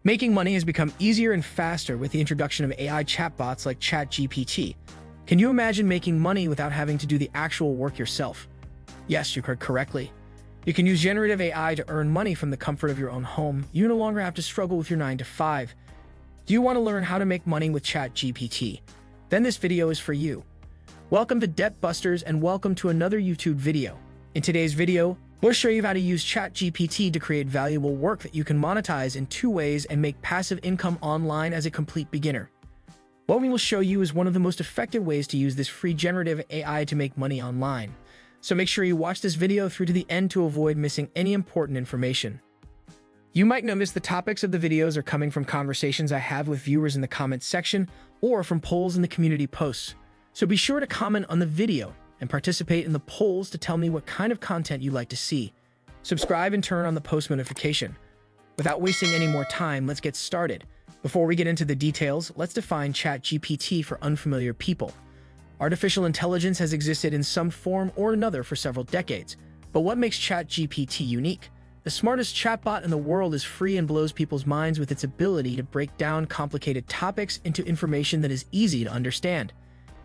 Making money has become easier and faster with the introduction of AI chatbots like ChatGPT. Can you imagine making money without having to do the actual work yourself? Yes, you heard correctly. You can use generative AI to earn money from the comfort of your own home. You no longer have to struggle with your 9 to 5. Do you want to learn how to make money with ChatGPT? Then this video is for you. Welcome to Debt Busters and welcome to another YouTube video. In today's video, we'll show you how to use ChatGPT to create valuable work that you can monetize in 2 ways and make passive income online as a complete beginner. What we will show you is one of the most effective ways to use this free generative AI to make money online. So make sure you watch this video through to the end to avoid missing any important information. You might notice the topics of the videos are coming from conversations I have with viewers in the comments section or from polls in the community posts. So be sure to comment on the video and participate in the polls to tell me what kind of content you'd like to see. Subscribe and turn on the post notification. Without wasting any more time, let's get started. Before we get into the details, let's define ChatGPT for unfamiliar people. Artificial intelligence has existed in some form or another for several decades, but what makes ChatGPT unique? The smartest chatbot in the world is free and blows people's minds with its ability to break down complicated topics into information that is easy to understand.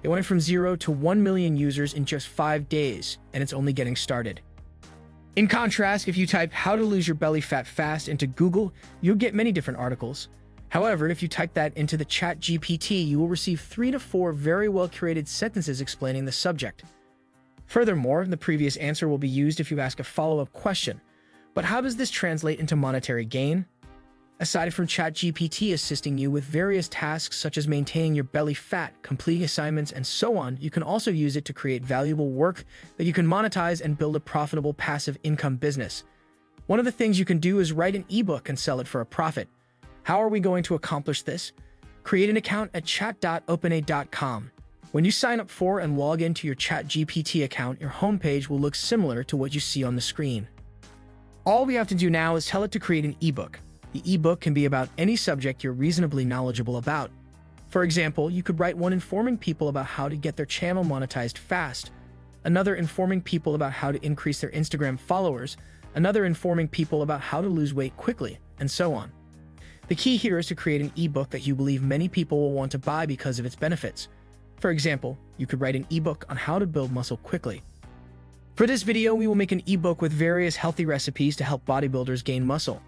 It went from 0 to 1 million users in just 5 days, and it's only getting started. In contrast, if you type "how to lose your belly fat fast" into Google, you'll get many different articles. However, if you type that into the ChatGPT, you will receive 3 to 4 very well-curated sentences explaining the subject. Furthermore, the previous answer will be used if you ask a follow-up question. But how does this translate into monetary gain? Aside from ChatGPT assisting you with various tasks such as maintaining your belly fat, completing assignments, and so on, you can also use it to create valuable work that you can monetize and build a profitable passive income business. One of the things you can do is write an ebook and sell it for a profit. How are we going to accomplish this? Create an account at chat.openai.com. When you sign up for and log into your ChatGPT account, your homepage will look similar to what you see on the screen. All we have to do now is tell it to create an ebook. The ebook can be about any subject you're reasonably knowledgeable about. For example, you could write one informing people about how to get their channel monetized fast, another informing people about how to increase their Instagram followers, another informing people about how to lose weight quickly, and so on. The key here is to create an ebook that you believe many people will want to buy because of its benefits. For example, you could write an ebook on how to build muscle quickly. For this video, we will make an ebook with various healthy recipes to help bodybuilders gain muscle.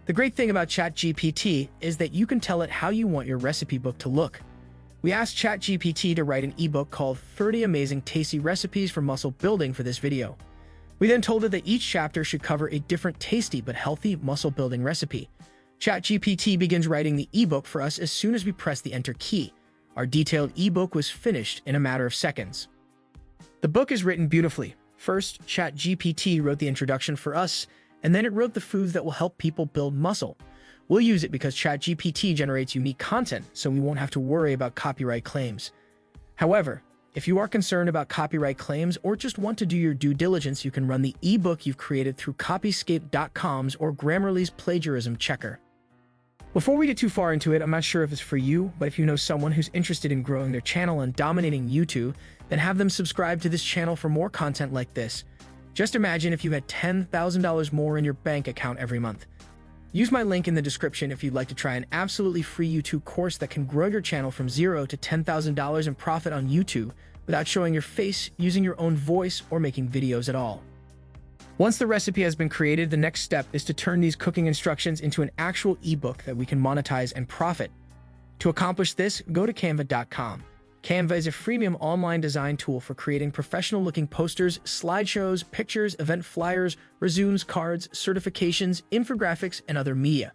The great thing about ChatGPT is that you can tell it how you want your recipe book to look. We asked ChatGPT to write an ebook called 30 Amazing Tasty Recipes for Muscle Building for this video. We then told it that each chapter should cover a different tasty but healthy muscle building recipe. ChatGPT begins writing the ebook for us as soon as we press the enter key. Our detailed ebook was finished in a matter of seconds. The book is written beautifully. First, ChatGPT wrote the introduction for us, and then it wrote the foods that will help people build muscle. We'll use it because ChatGPT generates unique content, so we won't have to worry about copyright claims. However, if you are concerned about copyright claims or just want to do your due diligence, you can run the ebook you've created through Copyscape.com's or Grammarly's plagiarism checker. Before we get too far into it, I'm not sure if it's for you, but if you know someone who's interested in growing their channel and dominating YouTube, then have them subscribe to this channel for more content like this. Just imagine if you had $10,000 more in your bank account every month. Use my link in the description if you'd like to try an absolutely free YouTube course that can grow your channel from $0 to $10,000 in profit on YouTube without showing your face, using your own voice, or making videos at all. Once the recipe has been created, the next step is to turn these cooking instructions into an actual ebook that we can monetize and profit. To accomplish this, go to canva.com. Canva is a freemium online design tool for creating professional-looking posters, slideshows, pictures, event flyers, resumes, cards, certifications, infographics, and other media.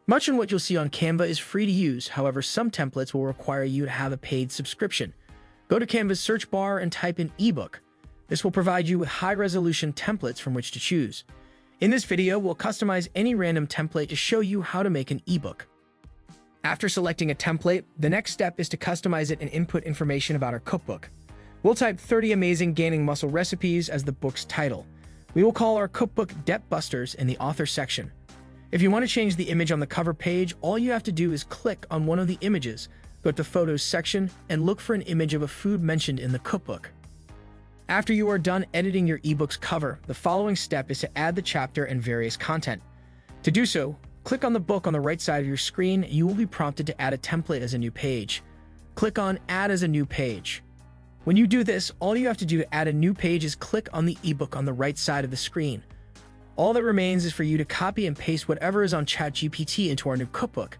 Much of what you'll see on Canva is free to use, however, some templates will require you to have a paid subscription. Go to Canva's search bar and type in ebook. This will provide you with high-resolution templates from which to choose. In this video, we'll customize any random template to show you how to make an ebook. After selecting a template, the next step is to customize it and input information about our cookbook. We'll type 30 Amazing Gaining Muscle Recipes as the book's title. We will call our cookbook Debt Busters in the author section. If you want to change the image on the cover page, all you have to do is click on one of the images, go to the Photos section, and look for an image of a food mentioned in the cookbook. After you are done editing your ebook's cover, the following step is to add the chapter and various content. To do so, Click on the book on the right side of your screen, and you will be prompted to add a template as a new page. Click on Add as a new page. When you do this, all you have to do to add a new page is click on the ebook on the right side of the screen. All that remains is for you to copy and paste whatever is on ChatGPT into our new cookbook.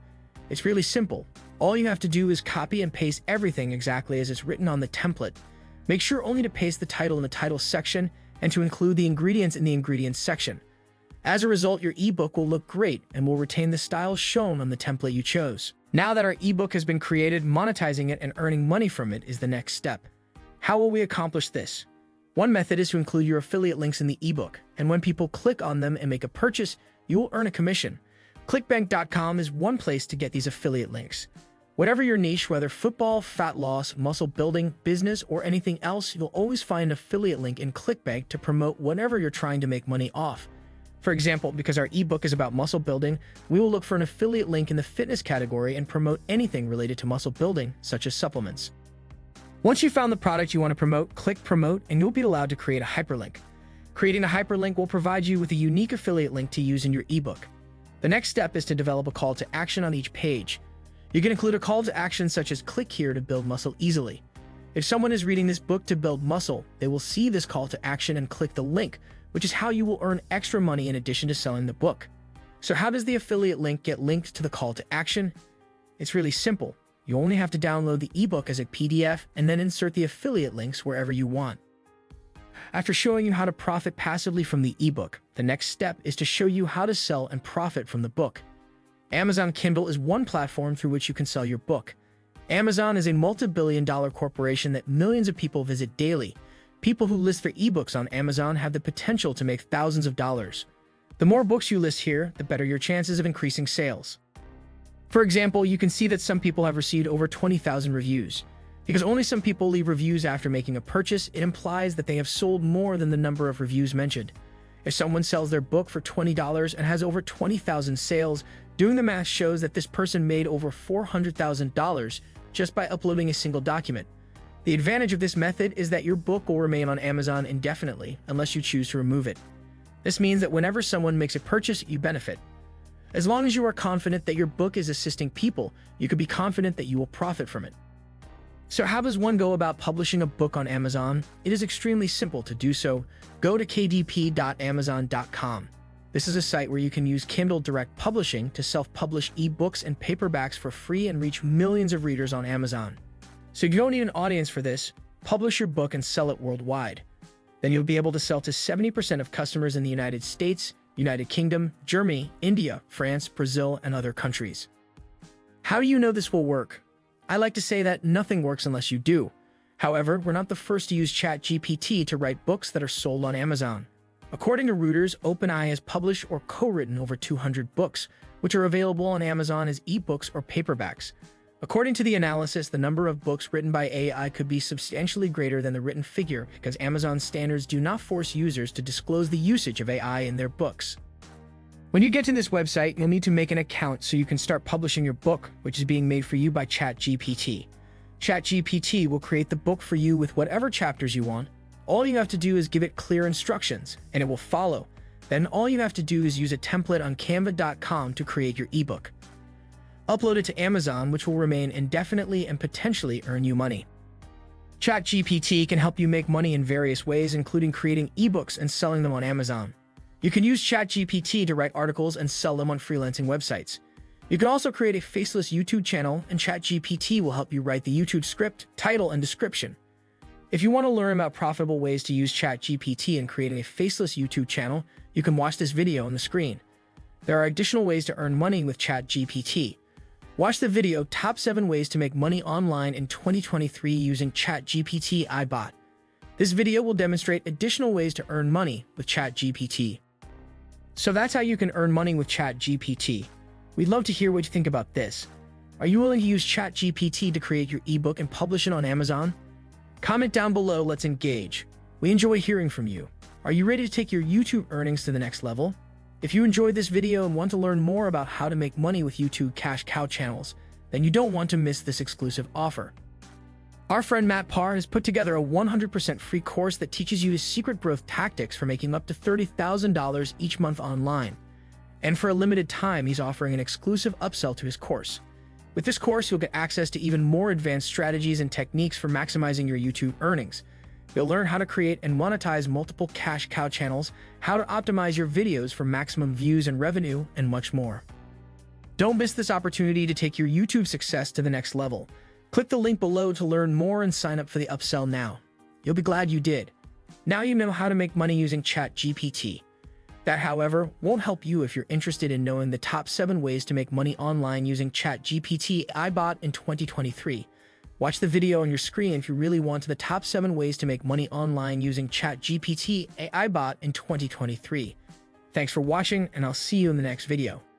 It's really simple. All you have to do is copy and paste everything exactly as it's written on the template. Make sure only to paste the title in the title section and to include the ingredients in the ingredients section. As a result, your ebook will look great and will retain the style shown on the template you chose. Now that our ebook has been created, monetizing it and earning money from it is the next step. How will we accomplish this? One method is to include your affiliate links in the ebook, and when people click on them and make a purchase, you will earn a commission. Clickbank.com is one place to get these affiliate links. Whatever your niche, whether football, fat loss, muscle building, business, or anything else, you'll always find an affiliate link in Clickbank to promote whatever you're trying to make money off. For example, because our ebook is about muscle building, we will look for an affiliate link in the fitness category and promote anything related to muscle building, such as supplements. Once you've found the product you want to promote, click Promote, and you'll be allowed to create a hyperlink. Creating a hyperlink will provide you with a unique affiliate link to use in your ebook. The next step is to develop a call to action on each page. You can include a call to action such as click here to build muscle easily. If someone is reading this book to build muscle, they will see this call to action and click the link, which is how you will earn extra money in addition to selling the book. So how does the affiliate link get linked to the call to action? It's really simple. You only have to download the ebook as a PDF and then insert the affiliate links wherever you want. After showing you how to profit passively from the ebook, the next step is to show you how to sell and profit from the book. Amazon Kindle is one platform through which you can sell your book. Amazon is a multi-billion-dollar corporation that millions of people visit daily. People who list their ebooks on Amazon have the potential to make thousands of dollars. The more books you list here, the better your chances of increasing sales. For example, you can see that some people have received over 20,000 reviews. Because only some people leave reviews after making a purchase, it implies that they have sold more than the number of reviews mentioned. If someone sells their book for $20 and has over 20,000 sales, doing the math shows that this person made over $400,000 just by uploading a single document. The advantage of this method is that your book will remain on Amazon indefinitely unless you choose to remove it. This means that whenever someone makes a purchase, you benefit. As long as you are confident that your book is assisting people, you can be confident that you will profit from it. So how does one go about publishing a book on Amazon? It is extremely simple to do so. Go to kdp.amazon.com. This is a site where you can use Kindle Direct Publishing to self-publish ebooks and paperbacks for free and reach millions of readers on Amazon. So you don't need an audience for this. Publish your book and sell it worldwide. Then you'll be able to sell to 70% of customers in the United States, United Kingdom, Germany, India, France, Brazil, and other countries. How do you know this will work? I like to say that nothing works unless you do. However, we're not the first to use ChatGPT to write books that are sold on Amazon. According to Reuters, OpenAI has published or co-written over 200 books, which are available on Amazon as ebooks or paperbacks. According to the analysis, the number of books written by AI could be substantially greater than the written figure because Amazon standards do not force users to disclose the usage of AI in their books. When you get to this website, you'll need to make an account so you can start publishing your book, which is being made for you by ChatGPT. ChatGPT will create the book for you with whatever chapters you want. All you have to do is give it clear instructions, and it will follow. Then all you have to do is use a template on canva.com to create your ebook. Upload it to Amazon, which will remain indefinitely and potentially earn you money. ChatGPT can help you make money in various ways, including creating ebooks and selling them on Amazon. You can use ChatGPT to write articles and sell them on freelancing websites. You can also create a faceless YouTube channel, and ChatGPT will help you write the YouTube script, title, and description. If you want to learn about profitable ways to use ChatGPT in creating a faceless YouTube channel, you can watch this video on the screen. There are additional ways to earn money with ChatGPT. Watch the video Top 7 Ways to Make Money Online in 2023 using ChatGPT iBot. This video will demonstrate additional ways to earn money with ChatGPT. So that's how you can earn money with ChatGPT. We'd love to hear what you think about this. Are you willing to use ChatGPT to create your ebook and publish it on Amazon? Comment down below, let's engage. We enjoy hearing from you. Are you ready to take your YouTube earnings to the next level? If you enjoyed this video and want to learn more about how to make money with YouTube cash cow channels, then you don't want to miss this exclusive offer. Our friend Matt Parr has put together a 100% free course that teaches you his secret growth tactics for making up to $30,000 each month online. And for a limited time, he's offering an exclusive upsell to his course. With this course, you'll get access to even more advanced strategies and techniques for maximizing your YouTube earnings. You'll learn how to create and monetize multiple cash cow channels, how to optimize your videos for maximum views and revenue, and much more. Don't miss this opportunity to take your YouTube success to the next level. Click the link below to learn more and sign up for the upsell now. You'll be glad you did. Now you know how to make money using ChatGPT. That, however, won't help you if you're interested in knowing the top 7 ways to make money online using ChatGPT AI bot in 2023. Watch the video on your screen if you really want the top 7 ways to make money online using ChatGPT AI bot in 2023. Thanks for watching, and I'll see you in the next video.